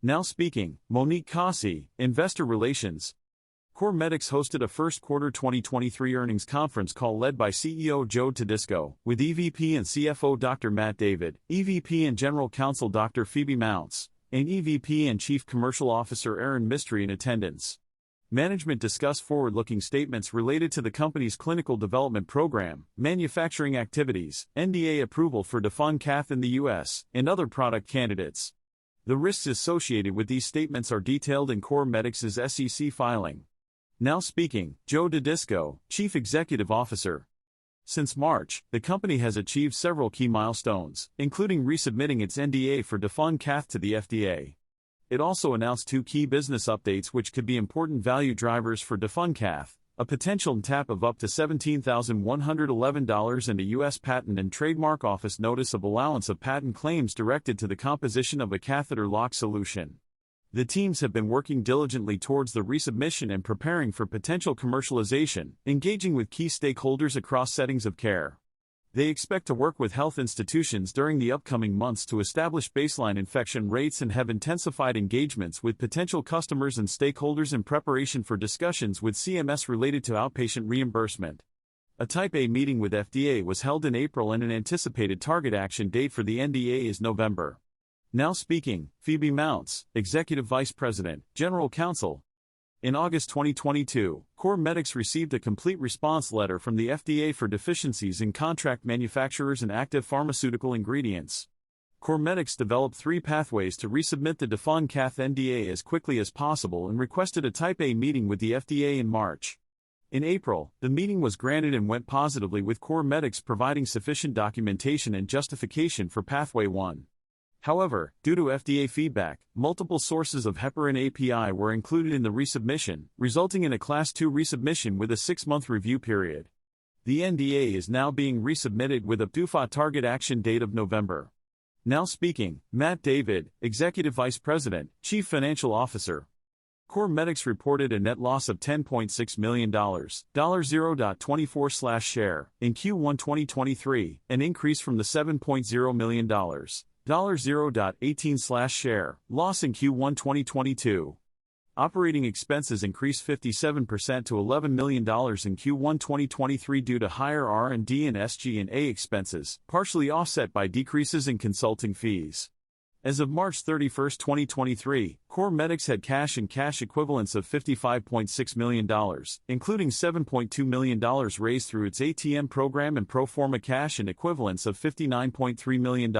Now speaking, Monique Kasi, Investor Relations. CorMedix hosted a first quarter 2023 earnings conference call led by CEO Joe Tedisco, with EVP and CFO Dr. Matt David, EVP and General Counsel Dr. Phoebe Mounts, and EVP and Chief Commercial Officer Aaron Mystery in attendance. Management discussed forward-looking statements related to the company's clinical development program, manufacturing activities, NDA approval for DefenCath in the U.S., and other product candidates. The risks associated with these statements are detailed in CorMedix's SEC filing. Now speaking, Joe Tedisco, Chief Executive Officer. Since March, the company has achieved several key milestones, including resubmitting its NDA for DefenCath to the FDA. It also announced two key business updates which could be important value drivers for DefenCath: a potential TAP of up to $17,111 and a U.S. Patent and Trademark Office notice of allowance of patent claims directed to the composition of a catheter lock solution. The teams have been working diligently towards the resubmission and preparing for potential commercialization, engaging with key stakeholders across settings of care. They expect to work with health institutions during the upcoming months to establish baseline infection rates and have intensified engagements with potential customers and stakeholders in preparation for discussions with CMS related to outpatient reimbursement. A Type A meeting with FDA was held in April and an anticipated target action date for the NDA is November. Now speaking, Phoebe Mounts, Executive Vice President, General Counsel. In August 2022, CorMedix received a complete response letter from the FDA for deficiencies in contract manufacturers and active pharmaceutical ingredients. CorMedix developed three pathways to resubmit the DefenCath NDA as quickly as possible and requested a Type A meeting with the FDA in March. In April, the meeting was granted and went positively, with CorMedix providing sufficient documentation and justification for Pathway 1. However, due to FDA feedback, multiple sources of heparin API were included in the resubmission, resulting in a Class 2 resubmission with a 6-month review period. The NDA is now being resubmitted with a PDUFA target action date of November. Now speaking, Matt David, Executive Vice President, Chief Financial Officer. CorMedix reported a net loss of $10.6 million, $0.24 share, in Q1 2023, an increase from the $7.0 million. $0.18 share, loss in Q1 2022. Operating expenses increased 57% to $11 million in Q1 2023 due to higher R&D and SG&A expenses, partially offset by decreases in consulting fees. As of March 31, 2023, CorMedix had cash and cash equivalents of $55.6 million, including $7.2 million raised through its ATM program and pro forma cash and equivalents of $59.3 million.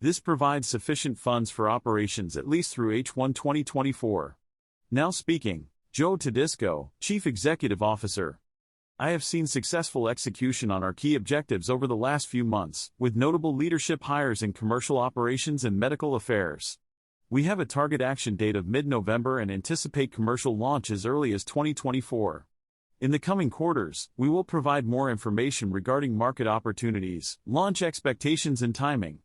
This provides sufficient funds for operations at least through H1 2024. Now speaking, Joe Tedisco, Chief Executive Officer. I have seen successful execution on our key objectives over the last few months, with notable leadership hires in commercial operations and medical affairs. We have a target action date of mid-November and anticipate commercial launch as early as 2024. In the coming quarters, we will provide more information regarding market opportunities, launch expectations and timing.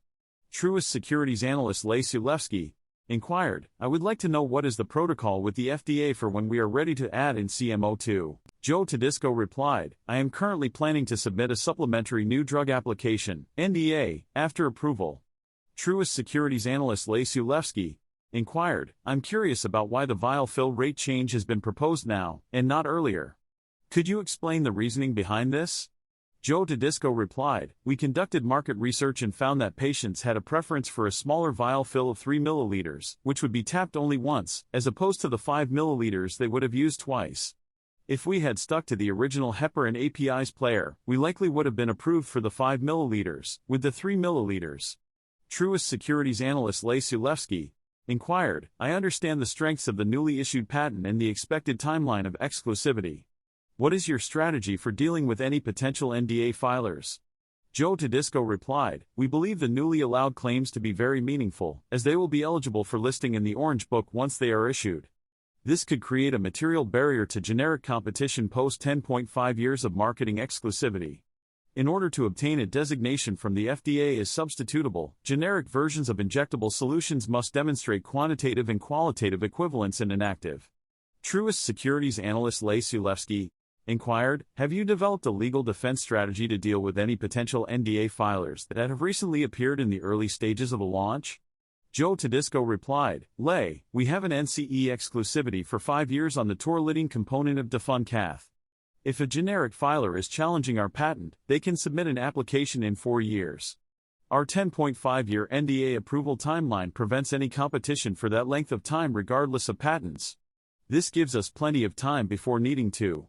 Truist Securities analyst Leigh Sulewski inquired, I would like to know what is the protocol with the FDA for when we are ready to add in CMO2. Joe Tedisco replied, I am currently planning to submit a supplementary new drug application, NDA, after approval. Truist Securities analyst Leigh Sulewski inquired, I'm curious about why the vial fill rate change has been proposed now, and not earlier. Could you explain the reasoning behind this? Joe Tedisco replied, we conducted market research and found that patients had a preference for a smaller vial fill of 3 milliliters, which would be tapped only once, as opposed to the 5 milliliters they would have used twice. If we had stuck to the original heparin API's player, we likely would have been approved for the 5 milliliters, with the 3 milliliters. Truist Securities analyst Leigh Sulewski inquired, I understand the strengths of the newly issued patent and the expected timeline of exclusivity. What is your strategy for dealing with any potential NDA filers? Joe Tedisco replied, we believe the newly allowed claims to be very meaningful, as they will be eligible for listing in the Orange Book once they are issued. This could create a material barrier to generic competition post 10.5 years of marketing exclusivity. In order to obtain a designation from the FDA as substitutable, generic versions of injectable solutions must demonstrate quantitative and qualitative equivalence in inactive. Truist Securities analyst Leigh Sulewski inquired, have you developed a legal defense strategy to deal with any potential NDA filers that have recently appeared in the early stages of a launch? Joe Tedisco replied, "Lay, we have an NCE exclusivity for 5 years on the torlidine component of DaFunCath. If a generic filer is challenging our patent, they can submit an application in 4 years. Our 10.5-year NDA approval timeline prevents any competition for that length of time regardless of patents. This gives us plenty of time before needing to."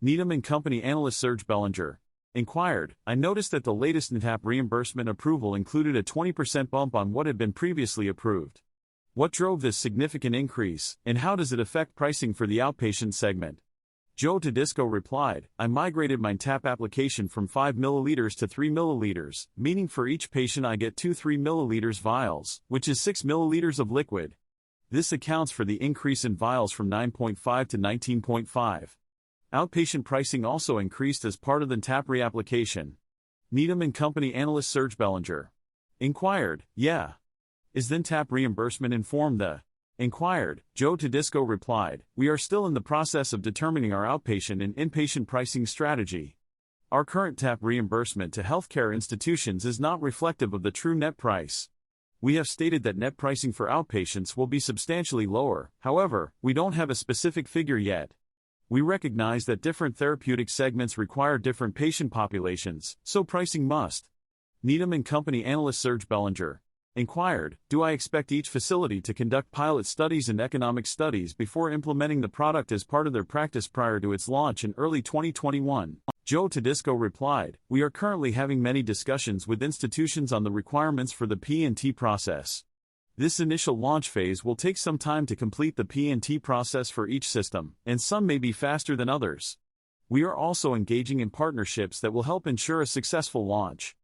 Needham & Company analyst Serge Bellinger inquired, "I noticed that the latest NTAP reimbursement approval included a 20% bump on what had been previously approved. What drove this significant increase, and how does it affect pricing for the outpatient segment?" Joe Tedisco replied, "I migrated my NTAP application from 5 ml to 3 ml, meaning for each patient I get 2 3 ml vials, which is 6 ml of liquid. This accounts for the increase in vials from 9.5 to 19.5. Outpatient pricing also increased as part of the NTAP reapplication." Needham & Company analyst Serge Bellinger inquired, "Yeah. Is the NTAP reimbursement informed the?" inquired. Joe Tedisco replied, "We are still in the process of determining our outpatient and inpatient pricing strategy. Our current TAP reimbursement to healthcare institutions is not reflective of the true net price. We have stated that net pricing for outpatients will be substantially lower, however, we don't have a specific figure yet. We recognize that different therapeutic segments require different patient populations, so pricing must." Needham & Company analyst Serge Bellinger inquired, "Do I expect each facility to conduct pilot studies and economic studies before implementing the product as part of their practice prior to its launch in early 2021? Joe Tedisco replied, "We are currently having many discussions with institutions on the requirements for the P&T process. This initial launch phase will take some time to complete the P&T process for each system, and some may be faster than others. We are also engaging in partnerships that will help ensure a successful launch."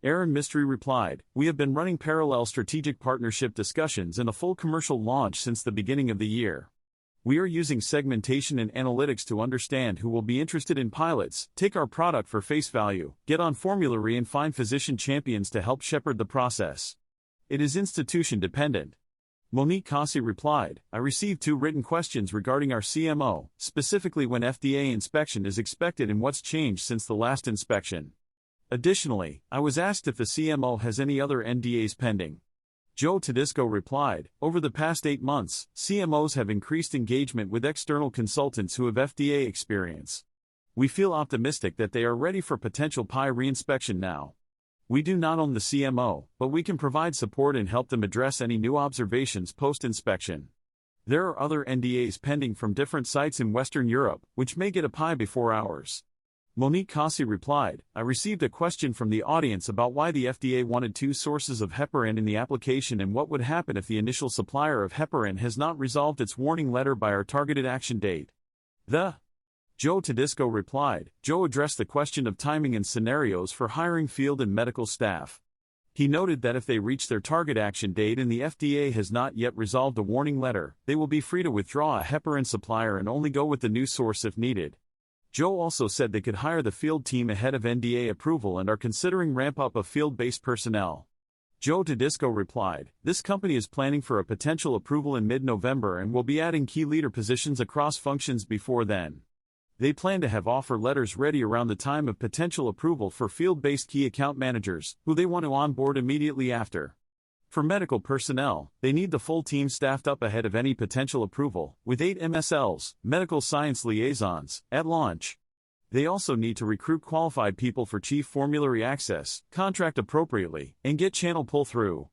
Aaron Mystery replied, "We have been running parallel strategic partnership discussions and a full commercial launch since the beginning of the year. We are using segmentation and analytics to understand who will be interested in pilots, take our product for face value, get on formulary and find physician champions to help shepherd the process. It is institution dependent." Monique Cossey replied, "I received 2 written questions regarding our CMO, specifically when FDA inspection is expected and what's changed since the last inspection. Additionally, I was asked if the CMO has any other NDAs pending." Joe Tedisco replied, "Over the past 8 months, CMOs have increased engagement with external consultants who have FDA experience. We feel optimistic that they are ready for potential PI reinspection now. We do not own the CMO, but we can provide support and help them address any new observations post-inspection. There are other NDAs pending from different sites in Western Europe, which may get a PI before ours." Monique Cossey replied, "I received a question from the audience about why the FDA wanted 2 sources of heparin in the application and what would happen if the initial supplier of heparin has not resolved its warning letter by our targeted action date." Joe Tedisco replied, "Joe addressed the question of timing and scenarios for hiring field and medical staff. He noted that if they reach their target action date and the FDA has not yet resolved a warning letter, they will be free to withdraw a heparin supplier and only go with the new source if needed." Joe also said they could hire the field team ahead of NDA approval and are considering ramp-up of field-based personnel. Joe Tedisco replied, "This company is planning for a potential approval in mid-November and will be adding key leader positions across functions before then. They plan to have offer letters ready around the time of potential approval for field-based key account managers, who they want to onboard immediately after. For medical personnel, they need the full team staffed up ahead of any potential approval, with 8 MSLs, medical science liaisons, at launch. They also need to recruit qualified people for chief formulary access, contract appropriately, and get channel pull-through."